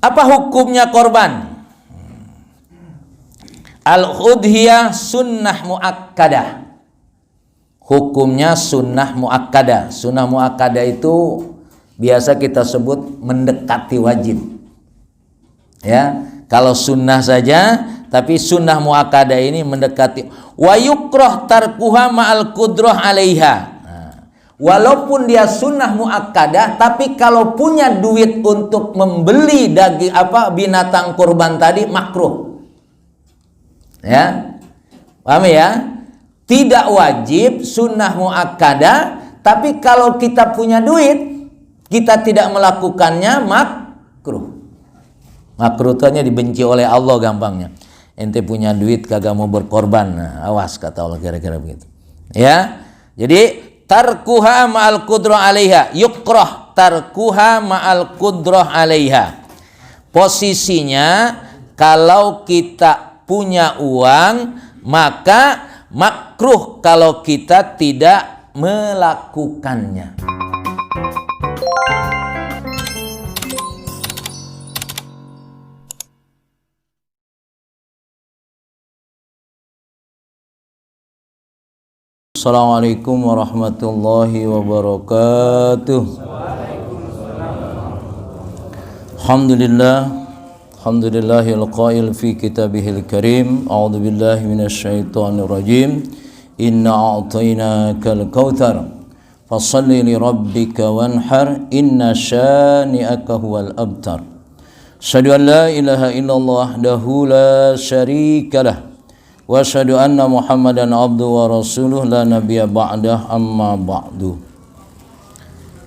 Apa hukumnya korban? Al-udhiyah sunnah muakkadah. Hukumnya sunnah muakkadah. Sunnah muakkadah itu biasa kita sebut mendekati wajib. Ya, kalau sunnah saja, tapi sunnah muakkadah ini mendekati. Wa yukrah tarkuha ma'al qudrah 'alaiha. Walaupun dia sunnah muakkadah, tapi kalau punya duit untuk membeli daging binatang kurban tadi makruh. Ya, paham ya? Tidak wajib, sunnah muakkadah, tapi kalau kita punya duit, kita tidak melakukannya makruh. Makruh itu hanya dibenci oleh Allah gampangnya. Ente punya duit kagak mau berkorban, nah, awas kata Allah kira-kira begitu. Ya, jadi tarkuha ma'al qudrah 'alaiha, yukrah tarkuha ma'al qudrah 'alaiha. Posisinya kalau kita punya uang, maka makruh kalau kita tidak melakukannya. Assalamualaikum warahmatullahi wabarakatuh. Alhamdulillahil qail fi kitabihil karim. A'udzu billahi minasyaitonir rajim. Inna a'tainakal kautsar fashalli li rabbika wanhar inna syani'aka huwal abtar. Asyhadu an la ilaha illallah wahdahu la syarikalah wa asyhadu anna Muhammadan abduhu wa rasuluh la nabiyya ba'dah amma ba'du.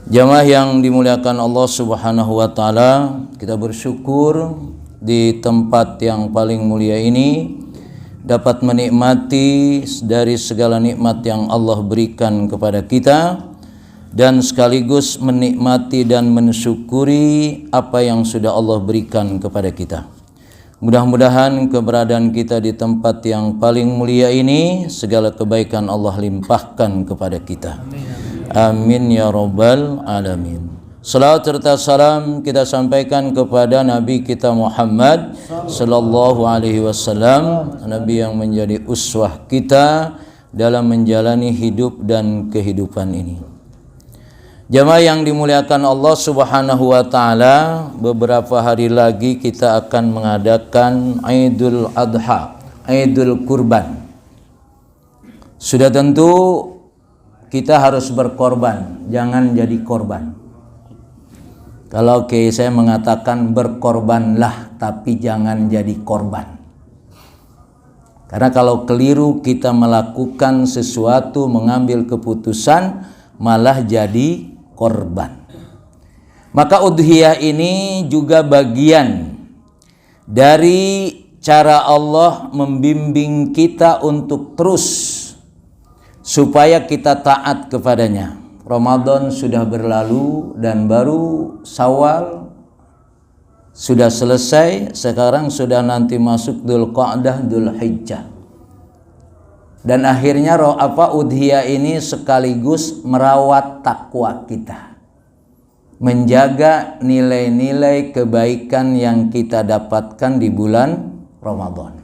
Jamaah yang dimuliakan Allah Subhanahu wa taala, kita bersyukur di tempat yang paling mulia ini dapat menikmati dari segala nikmat yang Allah berikan kepada kita dan sekaligus menikmati dan mensyukuri apa yang sudah Allah berikan kepada kita. Mudah-mudahan keberadaan kita di tempat yang paling mulia ini segala kebaikan Allah limpahkan kepada kita. Amin ya rabbal alamin. Salawat serta salam kita sampaikan kepada Nabi kita Muhammad sallallahu alaihi wasallam, Nabi yang menjadi uswah kita dalam menjalani hidup dan kehidupan ini. Jamaah yang dimuliakan Allah Subhanahu wa taala, beberapa hari lagi kita akan mengadakan Idul Adha, Idul Kurban. Sudah tentu kita harus berkorban, jangan jadi korban. Kalau saya mengatakan berkorbanlah, tapi jangan jadi korban. Karena kalau keliru kita melakukan sesuatu, mengambil keputusan, malah jadi korban. Maka udhiyah ini juga bagian dari cara Allah membimbing kita untuk terus supaya kita taat kepadanya. Ramadan sudah berlalu dan baru Syawal sudah selesai, sekarang sudah nanti masuk Dzulqa'dah, Dzulhijjah. Dan akhirnya udhiyah ini sekaligus merawat takwa kita, menjaga nilai-nilai kebaikan yang kita dapatkan di bulan Ramadan.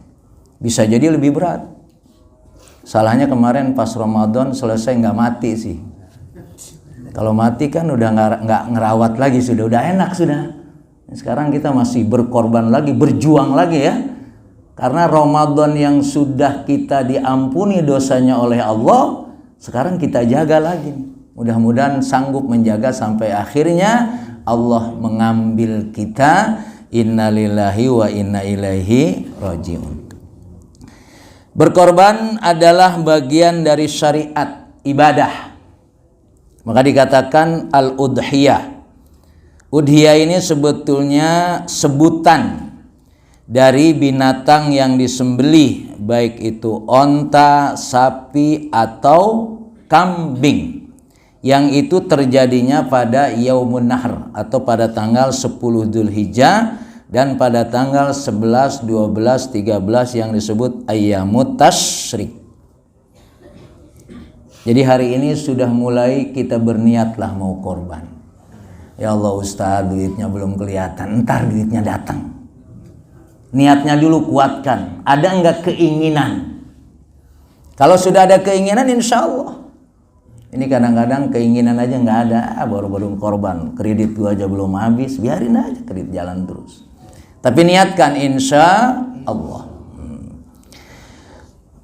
Bisa jadi lebih berat. Salahnya kemarin pas Ramadan selesai nggak mati sih. Kalau mati kan udah nggak ngerawat lagi, udah enak sudah. Sekarang kita masih berkorban lagi, berjuang lagi ya. Karena Ramadan yang sudah kita diampuni dosanya oleh Allah, sekarang kita jaga lagi. Mudah-mudahan sanggup menjaga sampai akhirnya Allah mengambil kita. Innalillahi wa inna ilaihi rajiun. Berkorban adalah bagian dari syariat ibadah. Maka dikatakan al-udhiyah. Udhiyah ini sebetulnya sebutan dari binatang yang disembelih, baik itu onta, sapi, atau kambing, yang itu terjadinya pada Yaumun Nahr atau pada tanggal 10 Dzulhijjah dan pada tanggal 11, 12, 13 yang disebut Ayyamut Tasyrik. Jadi hari ini sudah mulai kita berniatlah mau korban. Ya Allah Ustaz, duitnya belum kelihatan, ntar duitnya datang. Niatnya dulu kuatkan. Ada enggak keinginan? Kalau sudah ada keinginan, insya Allah. Ini kadang-kadang keinginan aja nggak ada, baru-baru korban, kredit gua aja belum habis, biarin aja kredit jalan terus. Tapi niatkan, insya Allah.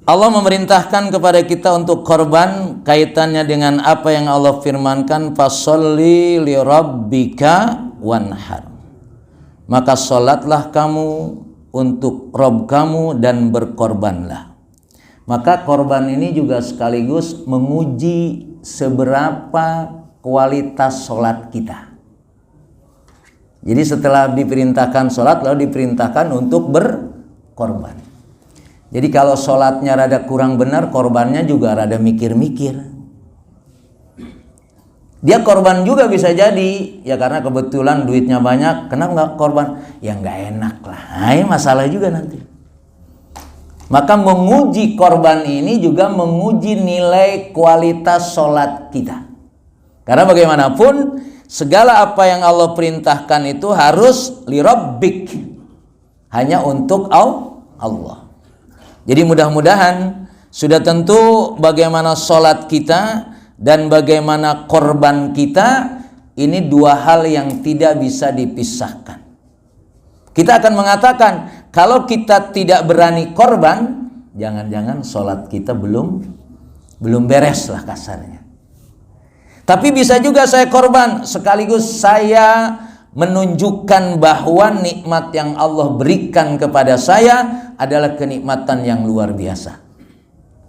Allah memerintahkan kepada kita untuk korban kaitannya dengan apa yang Allah firmankan, fasholli li rabbika wanhar. Maka sholatlah kamu untuk Rabb kamu dan berkorbanlah. Maka korban ini juga sekaligus menguji seberapa kualitas sholat kita. Jadi setelah diperintahkan sholat, lalu diperintahkan untuk berkorban. Jadi kalau sholatnya rada kurang benar, korbannya juga rada mikir-mikir. Dia korban juga bisa jadi, ya karena kebetulan duitnya banyak, kenapa nggak korban? Ya nggak enak lah, nah, ini masalah juga nanti. Maka menguji korban ini juga menguji nilai kualitas sholat kita. Karena bagaimanapun segala apa yang Allah perintahkan itu harus lirabbik, hanya untuk Allah. Jadi mudah-mudahan sudah tentu bagaimana sholat kita dan bagaimana korban kita, ini dua hal yang tidak bisa dipisahkan. Kita akan mengatakan, kalau kita tidak berani korban, jangan-jangan sholat kita belum beres lah kasarnya. Tapi bisa juga saya korban, sekaligus saya menunjukkan bahwa nikmat yang Allah berikan kepada saya adalah kenikmatan yang luar biasa.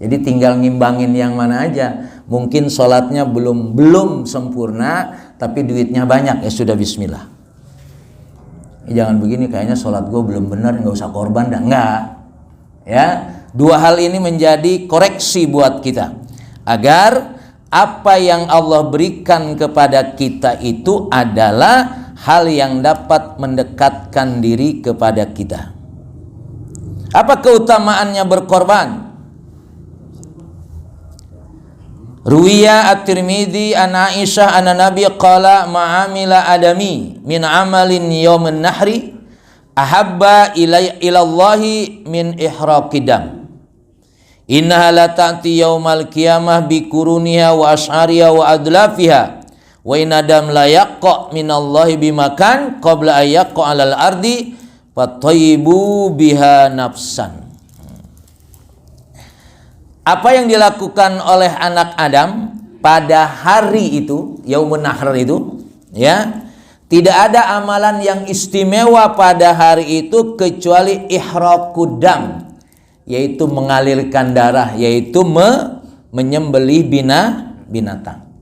Jadi tinggal ngimbangin yang mana aja. Mungkin sholatnya belum sempurna, tapi duitnya banyak, ya sudah bismillah. Jangan begini, kayaknya sholat gue belum benar, nggak usah korban dah. Enggak, ya. Dua hal ini menjadi koreksi buat kita, agar apa yang Allah berikan kepada kita itu adalah hal yang dapat mendekatkan diri kepada kita. Apa keutamaannya berkorban? Ruwiya at-Tirmidzi an Aisyah anna Nabi qala ma'amila adami min amalin yaumin nahri ahabba ilallahi min ihraqidam. Innaha la ta'ti yaumal qiyamah bi kuruniha wa ash'ariha wa adlafiha wa in adam la yaqqa minallahi bimakan qabla ay yaqqa 'alal ardi fatayyibu biha nafsan. Apa yang dilakukan oleh anak Adam pada hari itu, Yaumun Nahr itu, ya, tidak ada amalan yang istimewa pada hari itu kecuali ihraqud dam, yaitu mengalirkan darah, yaitu menyembelih binatang.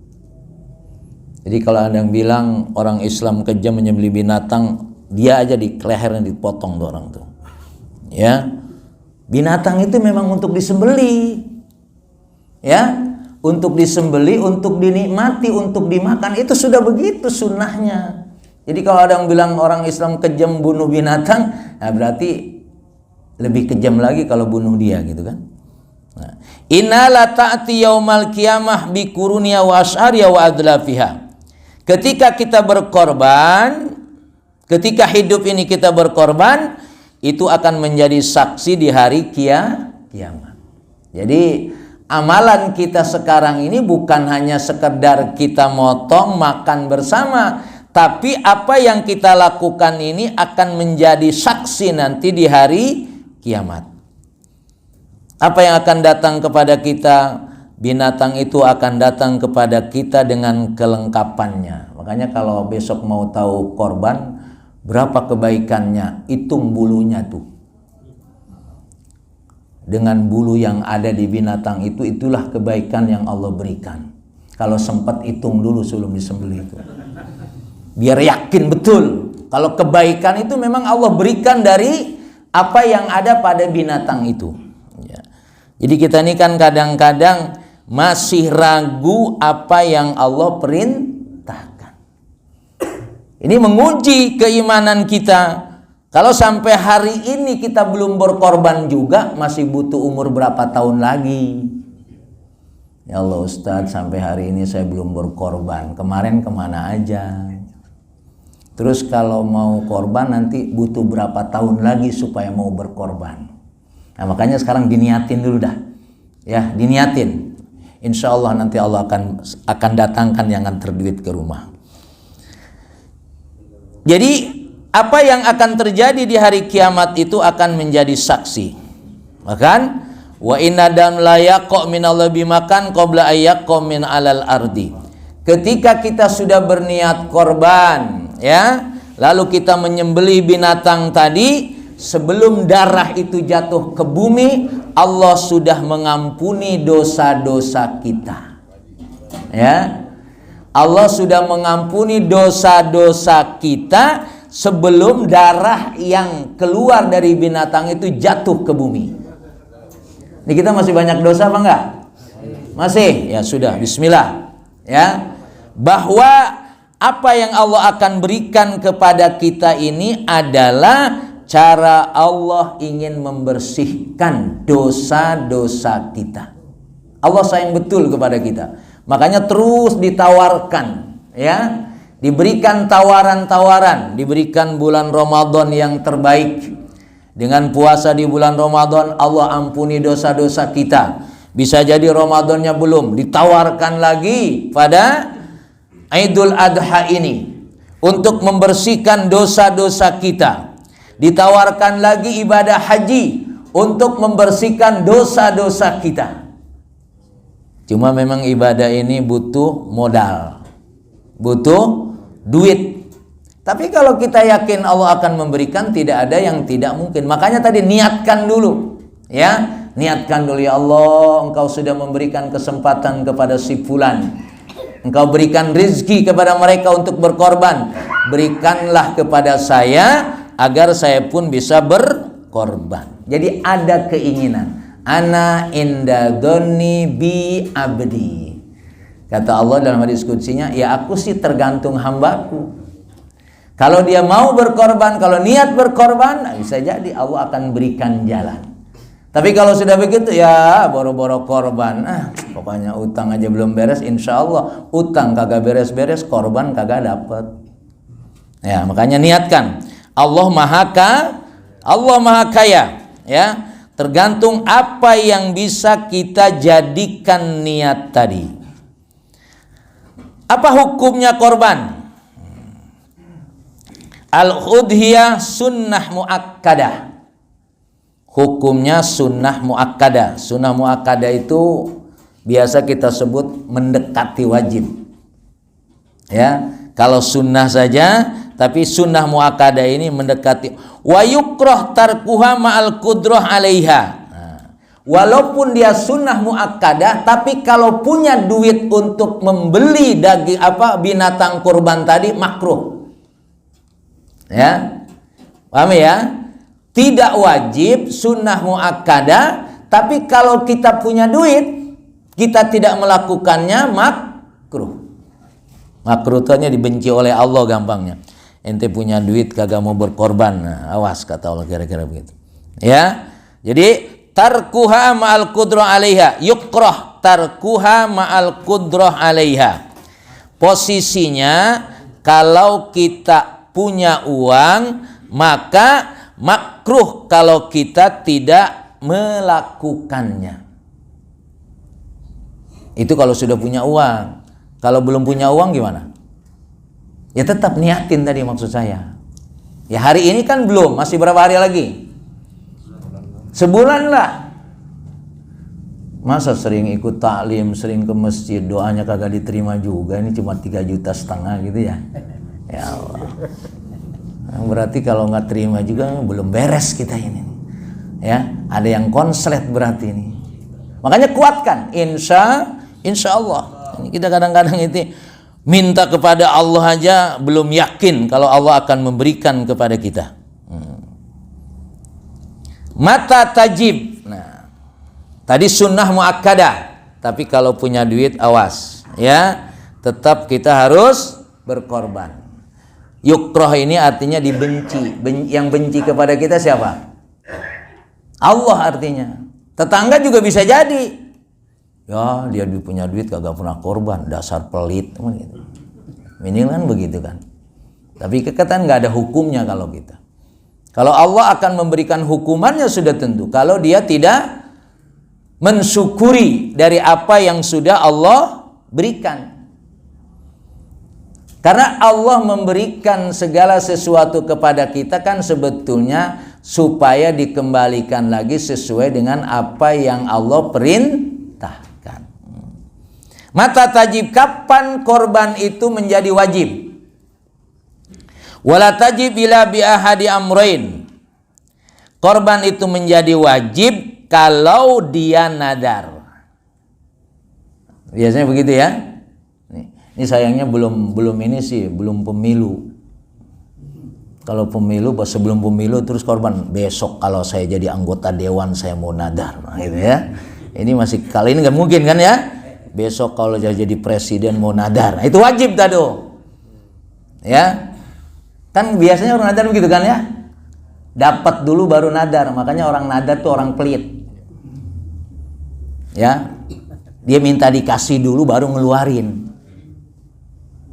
Jadi kalau ada yang bilang orang Islam kejam menyembelih binatang, dia aja di lehernya dipotong tuh orang tuh. Ya. Binatang itu memang untuk disembelih. Ya, untuk disembelih, untuk dinikmati, untuk dimakan, itu sudah begitu sunnahnya. Jadi kalau ada yang bilang orang Islam kejam bunuh binatang, nah berarti lebih kejam lagi kalau bunuh dia gitu kan. Nah, inna la ta'ti yaumal qiyamah bi kuruniya wa ash'ariya wa adlafiha. Ketika kita berkorban, ketika hidup ini kita berkorban, itu akan menjadi saksi di hari kiamat. Jadi amalan kita sekarang ini bukan hanya sekedar kita motong makan bersama, tapi apa yang kita lakukan ini akan menjadi saksi nanti di hari kiamat. Apa yang akan datang kepada kita? Binatang itu akan datang kepada kita dengan kelengkapannya. Makanya kalau besok mau tahu korban berapa kebaikannya, hitung bulunya tuh. Dengan bulu yang ada di binatang itu, itulah kebaikan yang Allah berikan. Kalau sempat hitung dulu sebelum disembelih itu, biar yakin betul kalau kebaikan itu memang Allah berikan dari apa yang ada pada binatang itu. Ya. Jadi kita ini kan kadang-kadang masih ragu apa yang Allah perintahkan. Ini menguji keimanan kita. Kalau sampai hari ini kita belum berkorban juga, masih butuh umur berapa tahun lagi? Ya Allah Ustadz, sampai hari ini saya belum berkorban. Kemarin kemana aja? Terus kalau mau korban nanti butuh berapa tahun lagi supaya mau berkorban. Nah, makanya sekarang diniatin dulu dah. Ya, diniatin. Insya Allah nanti Allah akan datangkan yang antar duit ke rumah. Jadi apa yang akan terjadi di hari kiamat itu akan menjadi saksi. Bahkan wa inna dam la yaqa minallahi bimakan qabla ayyaqa min alal ardi. Ketika kita sudah berniat korban, ya, lalu kita menyembelih binatang tadi, sebelum darah itu jatuh ke bumi, Allah sudah mengampuni dosa-dosa kita. Ya. Allah sudah mengampuni dosa-dosa kita sebelum darah yang keluar dari binatang itu jatuh ke bumi. Ini kita masih banyak dosa apa enggak? Masih. Ya sudah, bismillah. Ya. Bahwa apa yang Allah akan berikan kepada kita ini adalah cara Allah ingin membersihkan dosa-dosa kita. Allah sayang betul kepada kita. Makanya terus ditawarkan, ya, diberikan tawaran-tawaran, diberikan bulan Ramadan yang terbaik. Dengan puasa di bulan Ramadan Allah ampuni dosa-dosa kita. Bisa jadi Ramadannya belum, ditawarkan lagi pada Idul Adha ini untuk membersihkan dosa-dosa kita. Ditawarkan lagi ibadah haji untuk membersihkan dosa-dosa kita. Cuma memang ibadah ini butuh modal, butuh duit. Tapi kalau kita yakin Allah akan memberikan, tidak ada yang tidak mungkin. Makanya tadi niatkan dulu, ya, niatkan dulu, ya Allah, Engkau sudah memberikan kesempatan kepada si fulan. Engkau berikan rezeki kepada mereka untuk berkorban. Berikanlah kepada saya agar saya pun bisa berkorban. Jadi ada keinginan. Ana inda dhonni bi abdi. Kata Allah dalam hadis qudsinya, ya aku sih tergantung hambaku. Kalau dia mau berkorban, kalau niat berkorban, bisa jadi Allah akan berikan jalan. Tapi kalau sudah begitu, ya boro-boro korban. Pokoknya utang aja belum beres, insya Allah utang kagak beres-beres, korban kagak dapet. Ya, makanya niatkan. Allah Maha Kaya, ya. Tergantung apa yang bisa kita jadikan niat tadi. Apa hukumnya korban? Al-udhiyah sunnah muakkadah. Hukumnya sunnah muakkadah. Sunnah muakkadah itu biasa kita sebut mendekati wajib. Ya, kalau sunnah saja, tapi sunnah muakkadah ini mendekati. Wa yukrah tarkuha ma'al qudrah 'alaiha. Walaupun dia sunnah muakkadah, tapi kalau punya duit untuk membeli daging binatang kurban tadi makruh. Ya. Paham ya? Tidak wajib, sunnah muakkadah, tapi kalau kita punya duit, kita tidak melakukannya makruh. Makruh itu hanya dibenci oleh Allah gampangnya. Ente punya duit kagak mau berkorban, nah, awas kata Allah, kira-kira begitu. Ya. Jadi tarkuha ma'al qudrah 'alaiha, yukrah tarkuha ma'al qudrah 'alaiha. Posisinya kalau kita punya uang, maka makruh kalau kita tidak melakukannya. Itu kalau sudah punya uang. Kalau belum punya uang gimana? Ya tetap niatin tadi maksud saya. Ya hari ini kan belum, masih berapa hari lagi? Sebulan lah. Masa sering ikut taklim, sering ke masjid, doanya kagak diterima juga, ini cuma 3,5 juta gitu ya. Ya Allah. Berarti kalau nggak terima juga belum beres kita ini. Ya, ada yang konslet berarti ini. Makanya kuatkan, insya Allah. Ini kita kadang-kadang itu minta kepada Allah aja belum yakin kalau Allah akan memberikan kepada kita. Mata tajib. Nah, tadi sunnah muakkadah, tapi kalau punya duit awas, ya, tetap kita harus berkorban. Yukroh ini artinya dibenci. Yang benci kepada kita siapa? Allah artinya. Tetangga juga bisa jadi. Ya dia punya duit kagak pernah korban, dasar pelit. Gitu. Minimal kan begitu kan. Tapi kan nggak ada hukumnya kalau kita. Kalau Allah akan memberikan hukumannya sudah tentu. Kalau dia tidak mensyukuri dari apa yang sudah Allah berikan. Karena Allah memberikan segala sesuatu kepada kita kan sebetulnya supaya dikembalikan lagi sesuai dengan apa yang Allah perintahkan. Mata tajib, kapan korban itu menjadi wajib? Wala tajib ila bi ahadi amrain. Korban itu menjadi wajib kalau dia nadar. Biasanya begitu ya. Ini sayangnya belum pemilu. Kalau pemilu, sebelum pemilu terus korban, besok kalau saya jadi anggota dewan saya mau nadar, gitu ya. Ini masih, kali ini nggak mungkin kan ya. Besok kalau jadi presiden mau nadar, itu wajib tadi. Ya, kan biasanya orang nadar begitu kan ya. Dapat dulu baru nadar, makanya orang nadar tuh orang pelit. Ya, dia minta dikasih dulu baru ngeluarin.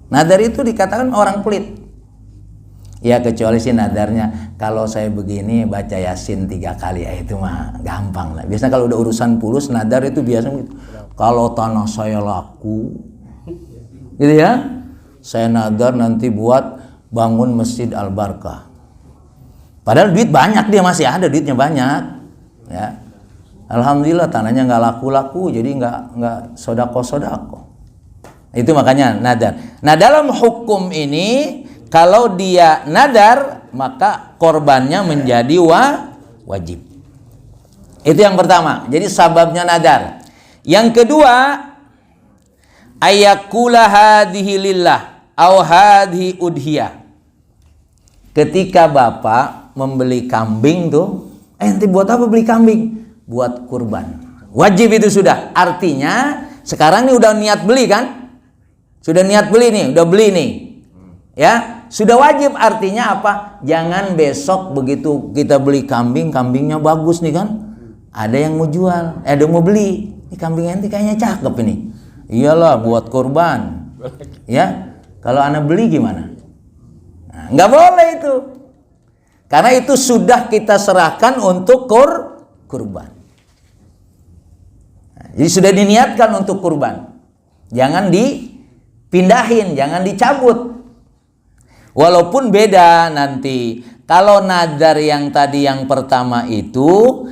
Nadar itu dikatakan orang pelit. Ya kecuali sih nadarnya kalau saya begini baca Yasin 3 kali, ya itu mah gampang lah. Biasanya kalau udah urusan fulus nadar itu biasanya gitu. Kalau tanah saya laku, gitu ya, saya nadar nanti buat bangun Masjid Al-Barkah. Padahal duit banyak, dia masih ada duitnya banyak. Ya, alhamdulillah tanahnya nggak laku-laku, jadi nggak sodako. Itu makanya nadar. Nah dalam hukum ini kalau dia nadar maka korbannya menjadi wajib. Itu yang pertama. Jadi sababnya nadar. Yang kedua, ayakula hadhihi lillah au hadhi udhiyah. Ketika bapak membeli kambing tuh, ente buat apa beli kambing? Buat kurban. Wajib itu sudah. Artinya sekarang ini udah niat beli kan? Sudah niat beli nih, udah beli nih. Ya, sudah wajib, artinya apa? Jangan besok begitu kita beli kambing, kambingnya bagus nih kan? Ada yang mau jual, ada yang mau beli. Ini kambing ente kayaknya cakep ini. Iyalah buat kurban. Ya, kalau anak beli gimana? Nah, nggak boleh itu. Karena itu sudah kita serahkan untuk kurban. Nah, jadi sudah diniatkan untuk kurban. Jangan dipindahin, jangan dicabut. Walaupun beda nanti. Kalau nadar yang tadi yang pertama itu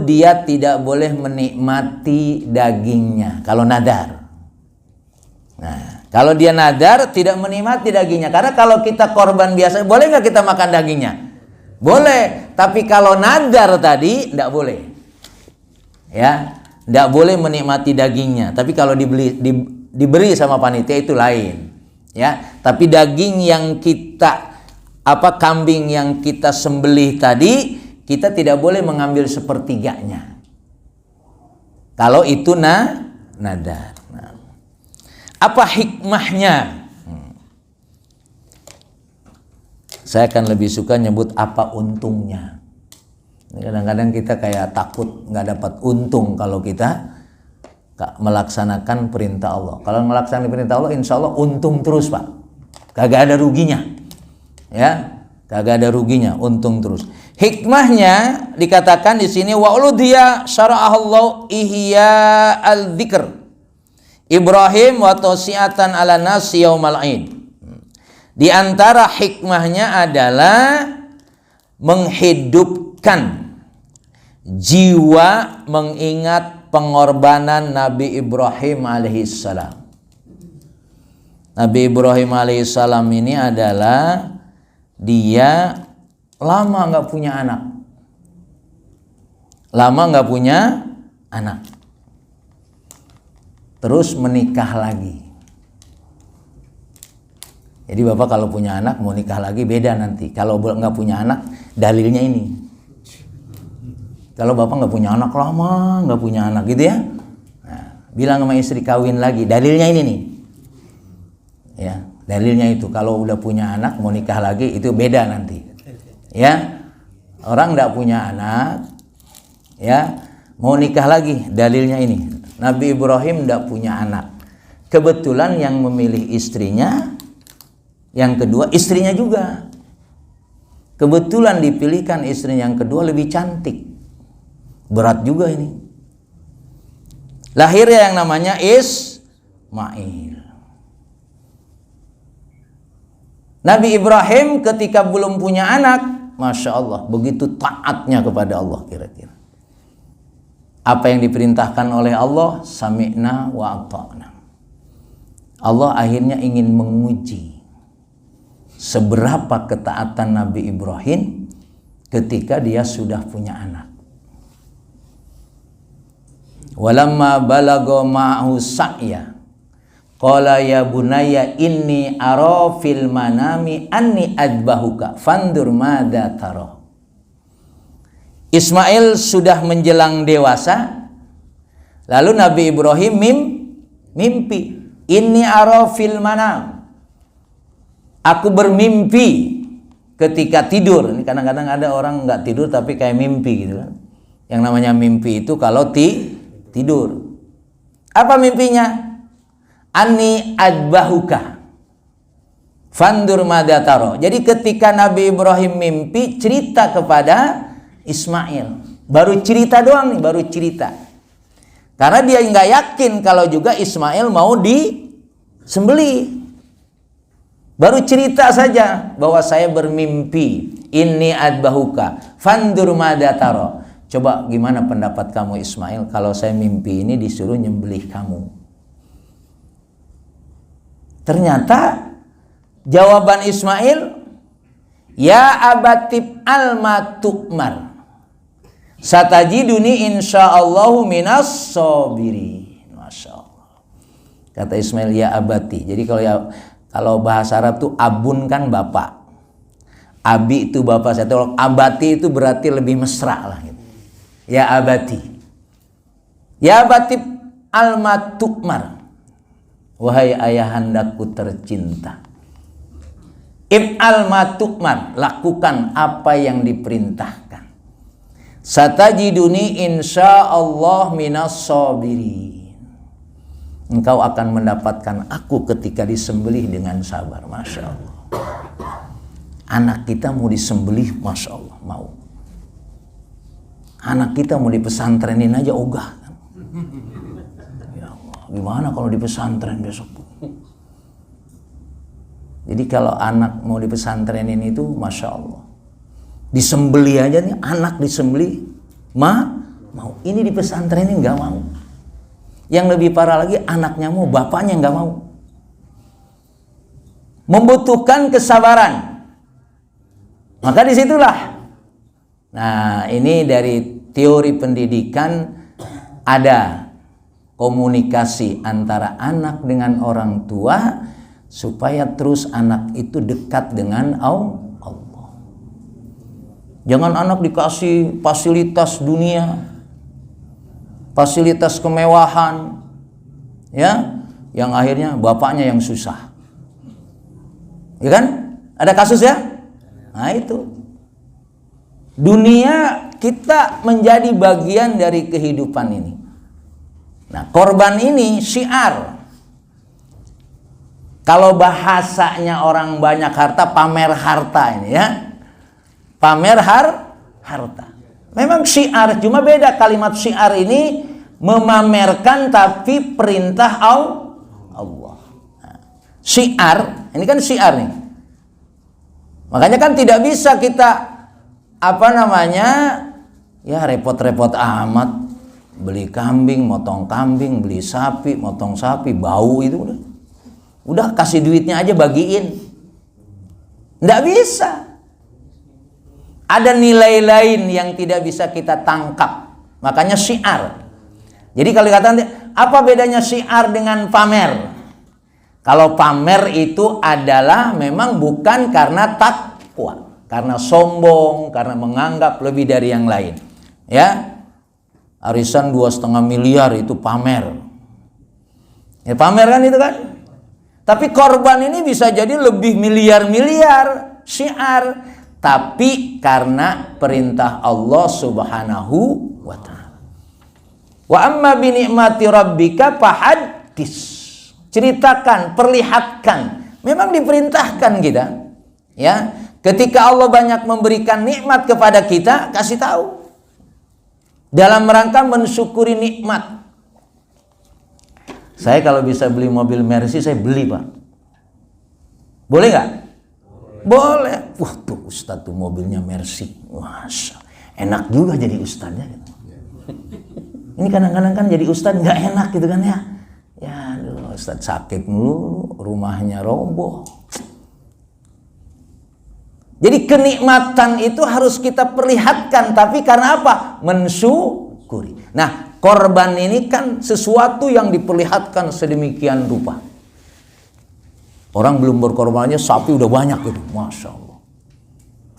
dia tidak boleh menikmati dagingnya. Kalau nadar. Nah, kalau dia nadar tidak menikmati dagingnya. Karena kalau kita korban biasa, boleh nggak kita makan dagingnya? Boleh. Tapi kalau nadar tadi tidak boleh. Ya, tidak boleh menikmati dagingnya. Tapi kalau diberi sama panitia itu lain. Ya, tapi daging yang kambing yang kita sembelih tadi, kita tidak boleh mengambil sepertiganya. Kalau itu nadar. Nah, apa hikmahnya? Saya akan lebih suka nyebut apa untungnya. Kadang-kadang kita kayak takut nggak dapat untung kalau kita melaksanakan perintah Allah. Kalau melaksanakan perintah Allah, insya Allah untung terus pak. Kagak ada ruginya. Ya, kagak ada ruginya, untung terus. Hikmahnya dikatakan di sini wa uludhiya syara'ahallahu ihya al-dzikr Ibrahim wa tawsi'atan ala nas yaumal aid. Di antara hikmahnya adalah menghidupkan jiwa mengingat pengorbanan Nabi Ibrahim alaihissalam. Nabi Ibrahim alaihissalam ini adalah dia lama nggak punya anak. Terus menikah lagi. Jadi bapak kalau punya anak mau nikah lagi beda nanti. Kalau nggak punya anak dalilnya ini. Kalau bapak nggak punya anak lama, nggak punya anak gitu ya, nah, bilang sama istri kawin lagi. Dalilnya ini nih, ya dalilnya itu. Kalau udah punya anak mau nikah lagi itu beda nanti, ya. Orang nggak punya anak, ya mau nikah lagi, dalilnya ini. Nabi Ibrahim nggak punya anak. Kebetulan yang memilih istrinya Yang kedua, istrinya juga. Kebetulan dipilihkan istri yang kedua lebih cantik. Berat juga ini. Lahirnya yang namanya Ismail. Nabi Ibrahim ketika belum punya anak, Masya Allah, begitu taatnya kepada Allah kira-kira. Apa yang diperintahkan oleh Allah, sami'na wa ata'na. Allah akhirnya ingin menguji seberapa ketaatan Nabi Ibrahim ketika dia sudah punya anak. Walamma balagha ma'hu sa'ya qala ya bunayya inni ara fil manami anni adbahuka fandur madza tara. Ismail sudah menjelang dewasa, lalu Nabi Ibrahim mimpi, inni ara fil manam, aku bermimpi ketika tidur. Ini kadang-kadang ada orang nggak tidur tapi kayak mimpi gitu kan. Yang namanya mimpi itu kalau tidur. Apa mimpinya? Anni adbahuka fandur madza tara. Jadi ketika Nabi Ibrahim mimpi, cerita kepada Ismail. Baru cerita doang nih, baru cerita. Karena dia nggak yakin kalau juga Ismail mau disembelih. Baru cerita saja bahwa saya bermimpi, inni adbahuka fandur madza tara. Coba gimana pendapat kamu Ismail kalau saya mimpi ini disuruh nyembelih kamu? Ternyata jawaban Ismail, ya abatib alma tu'mar satajiduni insyaallahu minas sabirin. Masya Allah. Kata Ismail, ya abati. Jadi kalau bahasa Arab tuh abun kan bapak, abi itu bapak saya. Kalau abati itu berarti lebih mesra lah gitu. Ya abati, ya abatib alma tu'mar, wahai ayahandaku tercinta. Ib'al ma tu'mar, lakukan apa yang diperintahkan. Satajiduni insyaallah minas sabirin. Engkau akan mendapatkan aku ketika disembelih dengan sabar. Masya Allah. Anak kita mau disembelih, Masya Allah, mau. Anak kita mau dipesantrenin aja ogah kan? Ya Allah, gimana kalau di pesantren besok? Jadi kalau anak mau dipesantrenin itu, Masya Allah, disembelih aja nih, anak disembelih, mau. Ini dipesantrenin nggak mau. Yang lebih parah lagi, anaknya mau, bapaknya nggak mau. Membutuhkan kesabaran. Maka disitulah. Nah, ini dari teori pendidikan ada komunikasi antara anak dengan orang tua supaya terus anak itu dekat dengan Allah. Jangan anak dikasih fasilitas dunia, fasilitas kemewahan, ya, yang akhirnya bapaknya yang susah. Ya kan? Ada kasus ya? Nah itu. Dunia kita menjadi bagian dari kehidupan ini. Nah, korban ini syiar. Kalau bahasanya orang banyak harta, pamer harta ini ya. Pamer harta. Memang syiar, cuma beda kalimat syiar ini memamerkan tapi perintah Allah. Nah, syiar, ini kan syiar nih. Makanya kan tidak bisa kita ya repot-repot amat beli kambing, motong kambing, beli sapi, motong sapi, bau itu udah kasih duitnya aja bagiin. Nggak bisa. Ada nilai lain yang tidak bisa kita tangkap. Makanya syiar. Jadi kalau dikatakan apa bedanya syiar dengan pamer? Kalau pamer itu adalah memang bukan karena takwa, karena sombong, karena menganggap lebih dari yang lain. Ya, arisan 2,5 miliar itu pamer. Ya pamer kan itu kan. Tapi korban ini bisa jadi lebih miliar-miliar, syiar. Tapi karena perintah Allah Subhanahu wa ta'ala. Wa amma bi ni'mati rabbika fahaddits. Ceritakan, perlihatkan Memang diperintahkan kita, ya. Ketika Allah banyak memberikan nikmat kepada kita, kasih tahu. Dalam rangka mensyukuri nikmat. Saya kalau bisa beli mobil Mercy, saya beli, Pak. Boleh nggak? Boleh. Wah, tuh Ustadz tuh mobilnya Mercy. Masya, enak juga jadi ustadznya. Ini kadang-kadang kan jadi ustadz nggak enak gitu kan ya. Ya, aduh, ustadz sakit mulu, rumahnya roboh. Jadi kenikmatan itu harus kita perlihatkan, tapi karena apa? Mensyukuri. Nah, korban ini kan sesuatu yang diperlihatkan sedemikian rupa. Orang belum berkorbannya sapi udah banyak gitu, Masya Allah.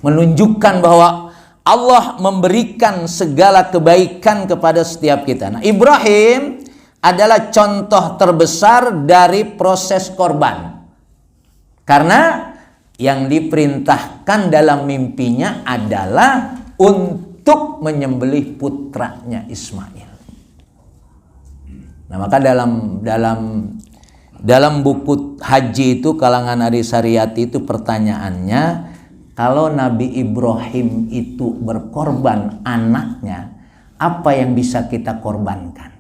Menunjukkan bahwa Allah memberikan segala kebaikan kepada setiap kita. Nah, Ibrahim adalah contoh terbesar dari proses korban. Karena yang diperintahkan dalam mimpinya adalah untuk menyembelih putranya Ismail. Nah, maka dalam buku haji itu kalangan Ari Sariyati itu pertanyaannya, kalau Nabi Ibrahim itu berkorban anaknya, apa yang bisa kita korbankan?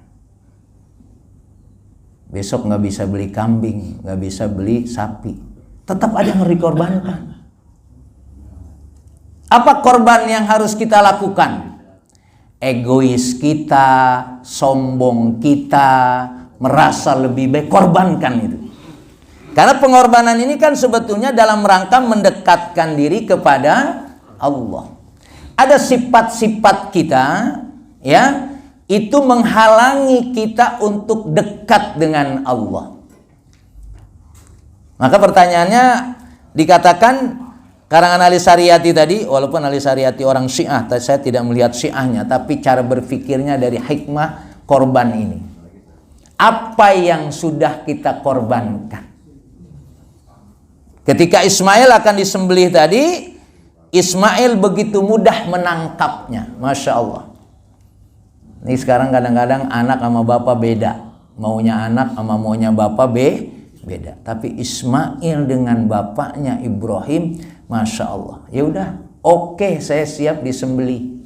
Besok nggak bisa beli kambing, nggak bisa beli sapi, tetap ada yang dikorbankan. Apa korban yang harus kita lakukan? Egois kita, sombong kita, merasa lebih baik, korbankan itu. Karena pengorbanan ini kan sebetulnya dalam rangka mendekatkan diri kepada Allah. Ada sifat-sifat kita, ya, itu menghalangi kita untuk dekat dengan Allah. Maka pertanyaannya dikatakan karangan Ali Sariyati tadi, walaupun Ali Sariyati orang Syiah, saya tidak melihat Syiahnya, tapi cara berpikirnya dari hikmah korban ini. Apa yang sudah kita korbankan? Ketika Ismail akan disembelih tadi, Ismail begitu mudah menangkapnya, Masya Allah. Ini sekarang kadang-kadang anak sama bapak beda, maunya anak sama maunya bapak beda. Tapi Ismail dengan bapaknya Ibrahim, Masya Allah. Ya udah, oke, saya siap disembelih.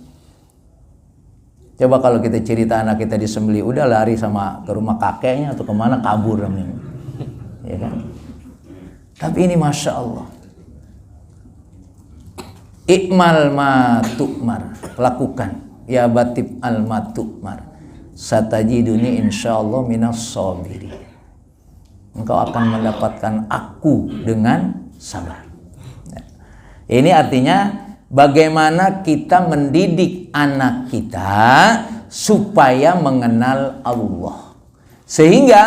Coba kalau kita cerita anak kita disembelih, udah lari sama ke rumah kakeknya atau kemana, kabur namanya, ya kan? Tapi ini Masya Allah. Ikmal ma tu'mar, lakukan. Ya batib al ma tu'mar, satajiduni insyaallah minas sabiri. Engkau akan mendapatkan aku dengan sabar. Ini artinya bagaimana kita mendidik anak kita supaya mengenal Allah. Sehingga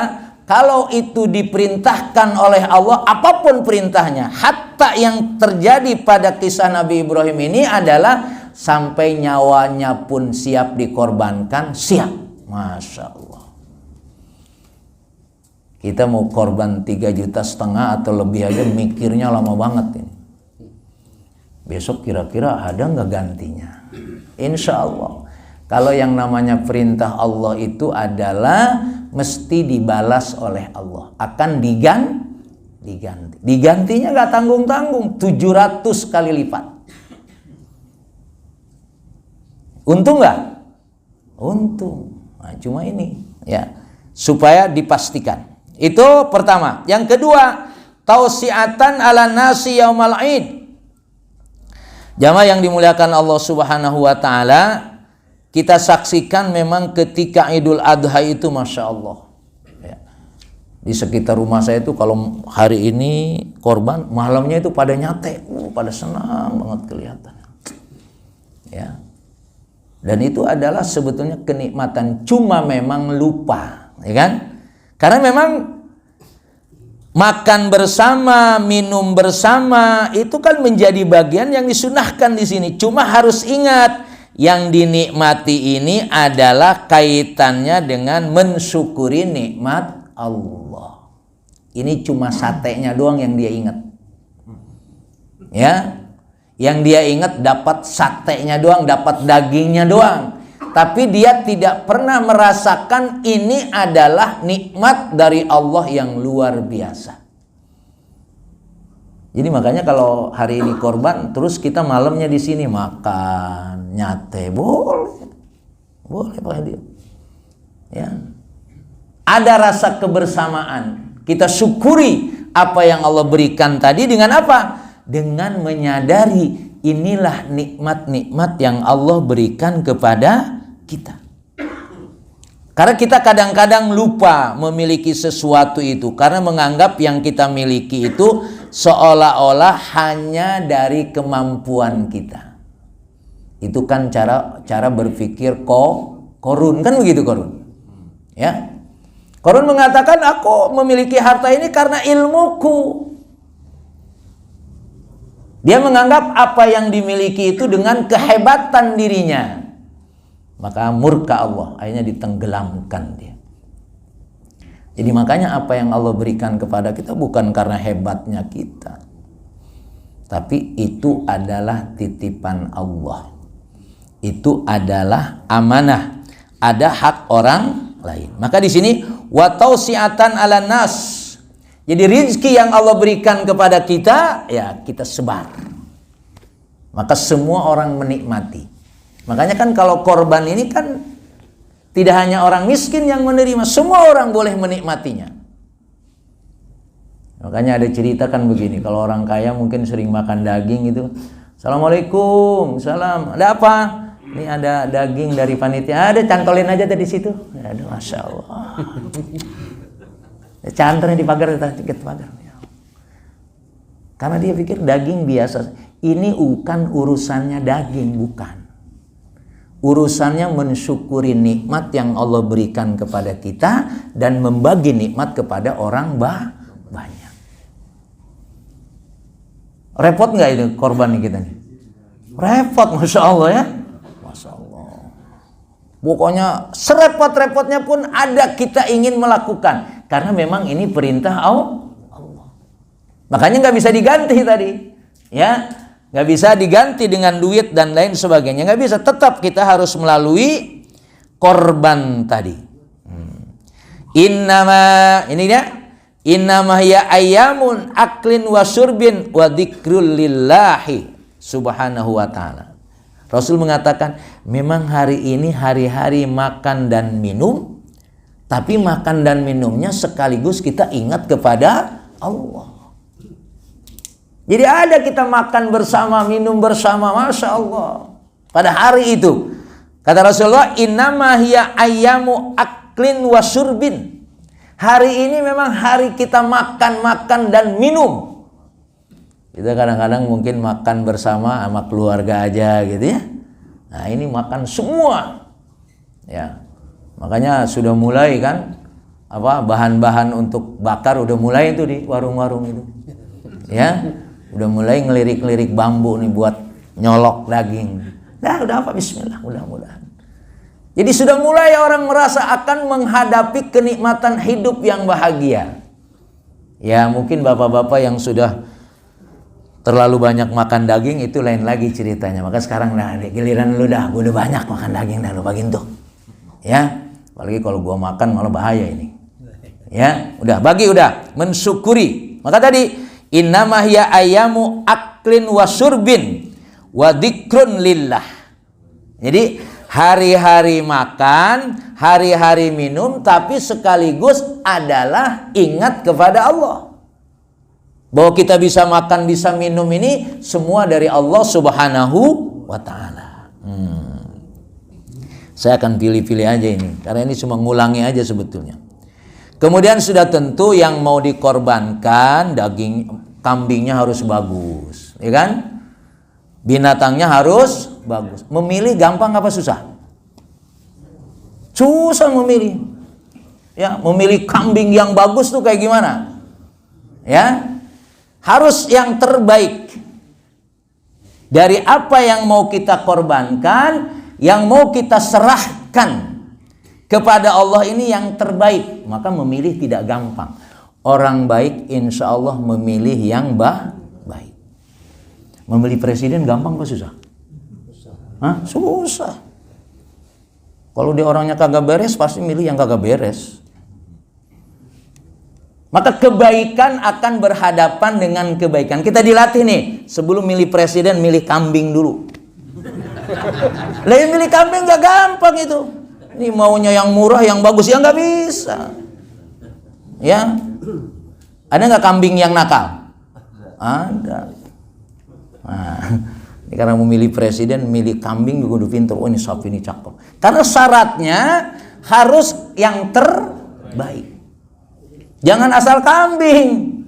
kalau itu diperintahkan oleh Allah, apapun perintahnya, hatta yang terjadi pada kisah Nabi Ibrahim ini adalah sampai nyawanya pun siap dikorbankan, siap. Masya Allah. Kita mau korban 3,5 juta atau lebih aja mikirnya lama banget ini. Besok kira-kira ada nggak gantinya? Insya Allah. Kalau yang namanya perintah Allah itu adalah mesti dibalas oleh Allah. Akan diganti. Digantinya nggak tanggung-tanggung, 700 kali lipat. Untung nggak? Untung. Nah, cuma ini ya, supaya dipastikan. Itu pertama. Yang kedua, tausiatan ala nasi yaumal id. Jamaah yang dimuliakan Allah Subhanahu wa taala, kita saksikan memang ketika Idul Adha itu Masya Allah ya. Di sekitar rumah saya itu kalau hari ini korban, malamnya itu pada nyate, pada senang banget kelihatan ya. Dan itu adalah sebetulnya kenikmatan, cuma memang lupa ya kan, karena memang makan bersama, minum bersama itu kan menjadi bagian yang disunahkan di sini. Cuma harus ingat, yang dinikmati ini adalah kaitannya dengan mensyukuri nikmat Allah. Ini cuma satenya doang yang dia ingat. Ya, yang dia ingat dapat satenya doang, dapat dagingnya doang. Tapi dia tidak pernah merasakan ini adalah nikmat dari Allah yang luar biasa. Jadi makanya kalau hari ini korban, terus kita malamnya di sini makan, nyate, boleh Pak Hadi. Ya. Ada rasa kebersamaan. Kita syukuri apa yang Allah berikan tadi dengan apa? Dengan menyadari inilah nikmat-nikmat yang Allah berikan kepada kita. Karena kita kadang-kadang lupa memiliki sesuatu itu karena menganggap yang kita miliki itu seolah-olah hanya dari kemampuan kita. Itu kan cara berpikir Korun, kan begitu Korun? Ya. Korun mengatakan aku memiliki harta ini karena ilmuku. Dia menganggap apa yang dimiliki itu dengan kehebatan dirinya. Maka murka Allah, akhirnya ditenggelamkan dia. Jadi makanya apa yang Allah berikan kepada kita bukan karena hebatnya kita, tapi itu adalah titipan Allah. Itu adalah amanah, ada hak orang lain. Maka di sini wa tausiatan 'alan nas. Jadi rezeki yang Allah berikan kepada kita, ya kita sebar. Maka semua orang menikmati. Makanya kan kalau korban ini kan tidak hanya orang miskin yang menerima, semua orang boleh menikmatinya. Makanya ada cerita kan begini, kalau orang kaya mungkin sering makan daging itu. Assalamualaikum, salam. Ada apa? Ini ada daging dari panitia. Ada, cantolin aja dari situ. Aduh, Masya Allah. Cantornya di pagar, tiket pagar. Karena dia pikir daging biasa. Ini bukan urusannya daging, bukan. Urusannya mensyukuri nikmat yang Allah berikan kepada kita dan membagi nikmat kepada orang banyak. Repot nggak itu korban kita nih? Repot, Masya Allah ya. Masya Allah. Pokoknya serepot-repotnya pun ada kita ingin melakukan. Karena memang ini perintah Allah. Makanya nggak bisa diganti tadi. Ya. Nggak bisa diganti dengan duit dan lain sebagainya. Nggak bisa. Tetap kita harus melalui korban tadi. Ini dia. Innama hiya ayyamun aklin wa syurbin wa dzikrul lillahi subhanahu wa ta'ala. Rasul mengatakan memang hari ini hari-hari makan dan minum. Tapi makan dan minumnya sekaligus kita ingat kepada Allah. Jadi ada kita makan bersama, minum bersama, Masya Allah. Pada hari itu, kata Rasulullah, innama hiya ayyamu aklin wa syurbin. Hari ini memang hari kita makan dan minum. Kita kadang-kadang mungkin makan bersama sama keluarga aja gitu ya. Nah ini makan semua. Ya, makanya sudah mulai kan, bahan-bahan untuk bakar udah mulai itu di warung-warung itu. Ya. Udah mulai ngelirik-ngelirik bambu nih buat nyolok daging. Udah apa? Bismillah, mudah-mudahan. Jadi sudah mulai orang merasa akan menghadapi kenikmatan hidup yang bahagia. Ya mungkin bapak-bapak yang sudah terlalu banyak makan daging itu lain lagi ceritanya. Maka sekarang giliran lu dah, gue udah banyak makan daging dah, lu bagiin tuh. Ya, apalagi kalau gua makan malah bahaya ini. Ya, udah bagi udah, mensyukuri. Maka tadi innama hiya ayyamu aklin wa syurbin wa dzikrun lillah. Jadi hari-hari makan, hari-hari minum, tapi sekaligus adalah ingat kepada Allah. Bahwa kita bisa makan, bisa minum ini semua dari Allah Subhanahu wa ta'ala. Saya akan pilih-pilih aja ini, karena ini cuma ngulangi aja sebetulnya. Kemudian sudah tentu yang mau dikorbankan daging kambingnya harus bagus, ya kan? Binatangnya harus bagus. Memilih gampang apa susah? Susah memilih. Ya, memilih kambing yang bagus tuh kayak gimana? Ya, harus yang terbaik. Dari apa yang mau kita korbankan, yang mau kita serahkan kepada Allah ini yang terbaik, maka memilih tidak gampang. Orang baik insya Allah memilih yang baik. Memilih presiden gampang apa susah? Hah? Susah. Kalau dia orangnya kagak beres, pasti milih yang kagak beres. Maka kebaikan akan berhadapan dengan kebaikan. Kita dilatih nih, sebelum milih presiden, milih kambing dulu. Lah milih kambing gak gampang itu. Ini maunya yang murah, yang bagus, ya nggak bisa. Ya, ada nggak kambing yang nakal? Ada. Nah, ini karena memilih presiden, milih kambing juga udah pinter. Oh ini sapi ini cakep. Karena syaratnya harus yang terbaik. Jangan asal kambing,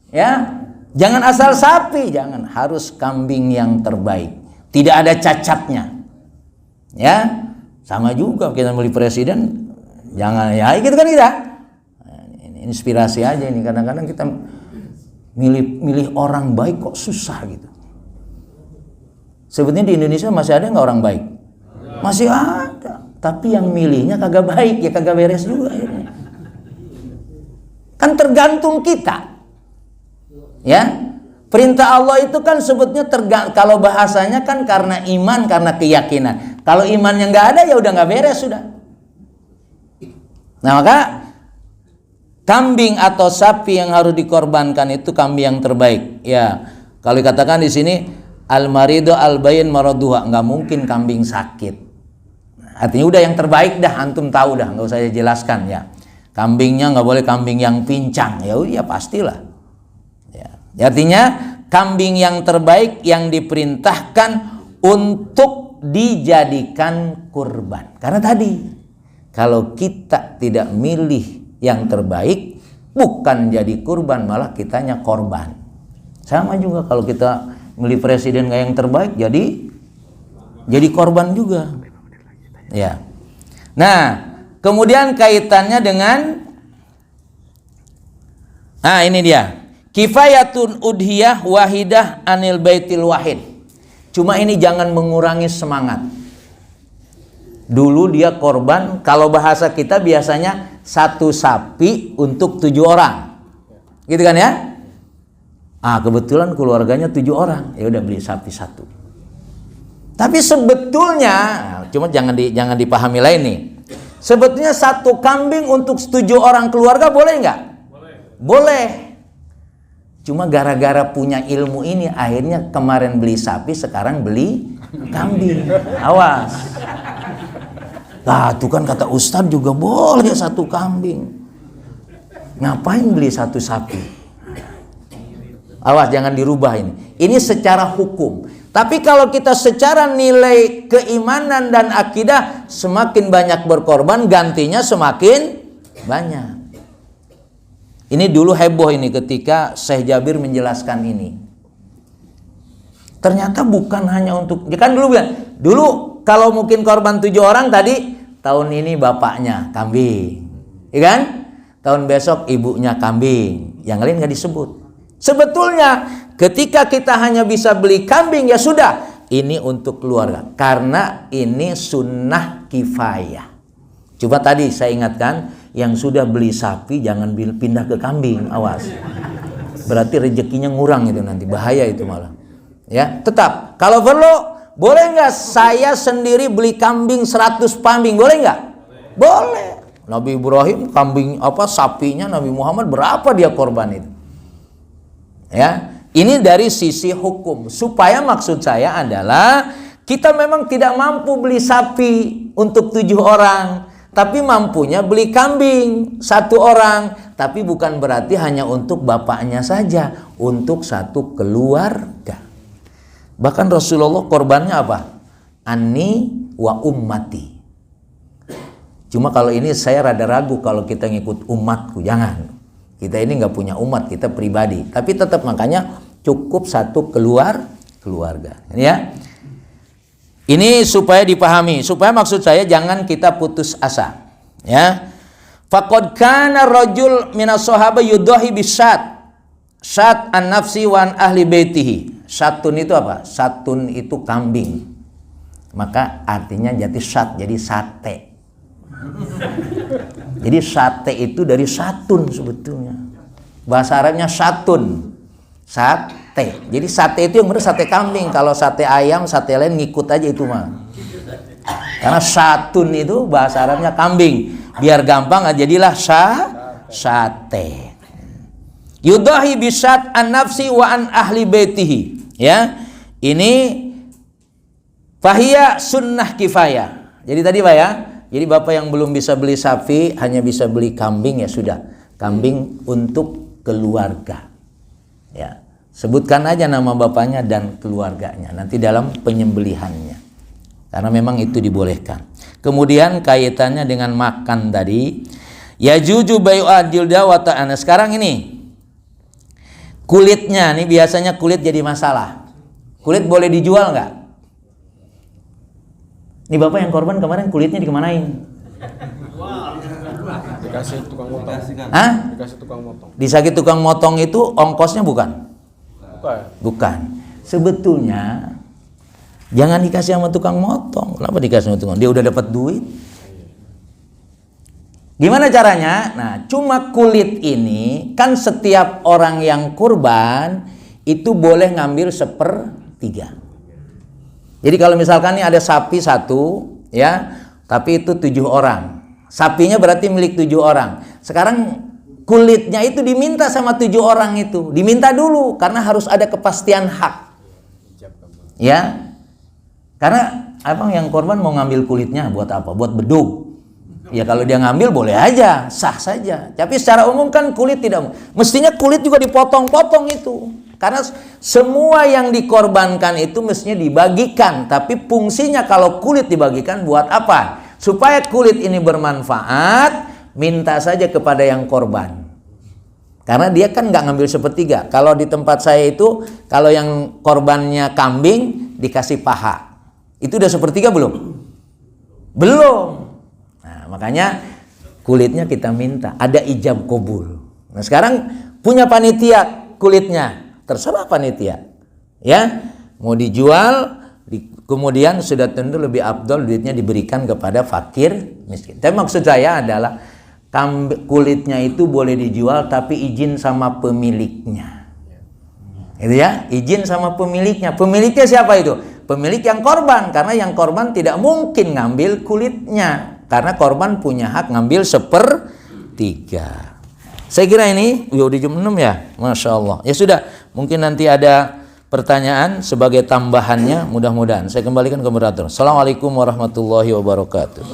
ya. Jangan asal sapi, jangan. Harus kambing yang terbaik. Tidak ada cacatnya, ya. Sama juga kita milih presiden, jangan ya gitu kan kita. Nah, ini inspirasi aja ini. Kadang-kadang kita milih orang baik kok susah gitu. Sebetulnya di Indonesia masih ada nggak orang baik? Masih ada. Tapi yang milihnya kagak baik, ya kagak beres juga. Ya. Kan tergantung kita. Ya. Perintah Allah itu kan sebetulnya kalau bahasanya kan karena iman, karena keyakinan. Kalau imannya nggak ada ya udah nggak beres sudah. Nah maka kambing atau sapi yang harus dikorbankan itu kambing yang terbaik. Ya kalau dikatakan di sini al-marido al-bayin maraduha, nggak mungkin kambing sakit. Artinya udah yang terbaik dah, antum tahu dah, nggak usah jelaskan ya. Kambingnya nggak boleh kambing yang pincang, ya pastilah. Ya, artinya kambing yang terbaik yang diperintahkan untuk dijadikan kurban. Karena tadi kalau kita tidak milih yang terbaik, bukan jadi kurban, malah kitanya korban. Sama juga kalau kita milih presiden nggak yang terbaik, jadi korban juga. Ya. Nah, kemudian kaitannya dengan ini dia. Kifayatun udhiyah wahidah anil baitil wahid. Cuma ini jangan mengurangi semangat. Dulu dia korban, kalau bahasa kita biasanya satu sapi untuk 7 orang. Gitu kan ya? Kebetulan keluarganya 7 orang. Ya udah beli sapi 1. Tapi sebetulnya, cuma jangan dipahami lain nih. Sebetulnya 1 kambing untuk 7 orang keluarga boleh nggak? Boleh. Cuma gara-gara punya ilmu ini, akhirnya kemarin beli sapi, sekarang beli kambing. Awas. Nah, itu kan kata Ustadz juga boleh 1 kambing. Ngapain beli 1 sapi? Awas, jangan dirubah ini. Ini secara hukum. Tapi kalau kita secara nilai keimanan dan akidah, semakin banyak berkorban, gantinya semakin banyak. Ini dulu heboh ini ketika Syekh Jabir menjelaskan ini. Ternyata bukan hanya untuk, kan dulu kalau mungkin korban 7 orang tadi, tahun ini bapaknya kambing, ya kan? Tahun besok ibunya kambing, yang lain nggak disebut. Sebetulnya ketika kita hanya bisa beli kambing, ya sudah, ini untuk keluarga, karena ini sunnah kifayah. Coba tadi saya ingatkan, yang sudah beli sapi jangan pindah ke kambing, awas. Berarti rezekinya ngurang itu nanti, bahaya itu malah. Ya, tetap kalau perlu boleh nggak saya sendiri beli kambing 100 kambing, boleh nggak? Boleh. Nabi Ibrahim kambing sapinya Nabi Muhammad berapa dia korban itu? Ya, ini dari sisi hukum. Supaya maksud saya adalah kita memang tidak mampu beli sapi untuk 7 orang. Tapi mampunya beli kambing 1 orang. Tapi bukan berarti hanya untuk bapaknya saja, untuk 1 keluarga. Bahkan Rasulullah korbannya apa? Anni wa ummati. Cuma kalau ini saya rada ragu kalau kita ngikut umatku, jangan. Kita ini nggak punya umat, kita pribadi. Tapi tetap makanya cukup 1 keluarga. Ya. Ini supaya dipahami, supaya maksud saya jangan kita putus asa, ya. Faqad kana rajul minas sahaba yudahi bisyat. Syat an nafsi wa an ahli baitihi. Syatun itu apa? Syatun itu kambing. Maka artinya jadi syat, jadi sate. Jadi sate itu dari syatun sebetulnya. Bahasa Arabnya syatun. Sate. Jadi sate itu yang benar sate kambing. Kalau sate ayam, sate lain ngikut aja itu mah. Karena syatun itu bahasa Arabnya kambing. Biar gampang jadilah sate. Yudahi bisyat an nafsi wa an ahli baitihi. Ya. Ini fahiya sunnah kifayah. Jadi tadi Pak ya. Jadi Bapak yang belum bisa beli sapi hanya bisa beli kambing, ya sudah. Kambing untuk keluarga. Ya. Sebutkan aja nama bapaknya dan keluarganya nanti dalam penyembelihannya. Karena memang itu dibolehkan. Kemudian kaitannya dengan makan tadi. Yajuju bai'u jilda wa ta'ana. Sekarang ini kulitnya, nih biasanya kulit jadi masalah. Kulit boleh dijual nggak? Ini Bapak yang korban kemarin kulitnya dikemanain? Dikasih tukang motong. Hah? Dikasih tukang motong. Disakit tukang motong itu ongkosnya bukan? Bukan. Bukan. Sebetulnya jangan dikasih sama tukang motong. Kenapa dikasih sama tukang? Dia udah dapat duit. Gimana caranya? Nah, cuma kulit ini kan setiap orang yang kurban itu boleh ngambil 1/3. Jadi kalau misalkan ini ada sapi 1, ya, tapi itu 7 orang. Sapinya berarti milik 7 orang. Sekarang kulitnya itu diminta sama 7 orang itu. Diminta dulu karena harus ada kepastian hak. Ya. Karena abang yang korban mau ngambil kulitnya buat apa? Buat bedug. Ya kalau dia ngambil boleh aja, sah saja. Tapi secara umum kan kulit tidak. Mestinya kulit juga dipotong-potong itu. Karena semua yang dikorbankan itu mestinya dibagikan. Tapi fungsinya kalau kulit dibagikan buat apa? Supaya kulit ini bermanfaat, minta saja kepada yang korban. Karena dia kan nggak ngambil 1/3. Kalau di tempat saya itu, kalau yang korbannya kambing dikasih paha. Itu udah 1/3 belum? Belum. Makanya kulitnya kita minta, ada ijab kabul. Nah sekarang punya panitia kulitnya, terserah panitia, ya mau dijual, kemudian sudah tentu lebih afdol duitnya diberikan kepada fakir miskin. Tapi maksud saya adalah kulitnya itu boleh dijual tapi izin sama pemiliknya, itu ya, izin sama pemiliknya. Pemiliknya siapa itu? Pemilik yang korban, karena yang korban tidak mungkin ngambil kulitnya. Karena korban punya hak ngambil 1/3. Saya kira ini udah jam 6 ya. Masya Allah. Ya sudah, mungkin nanti ada pertanyaan sebagai tambahannya, mudah-mudahan. Saya kembalikan ke moderator. Assalamualaikum warahmatullahi wabarakatuh.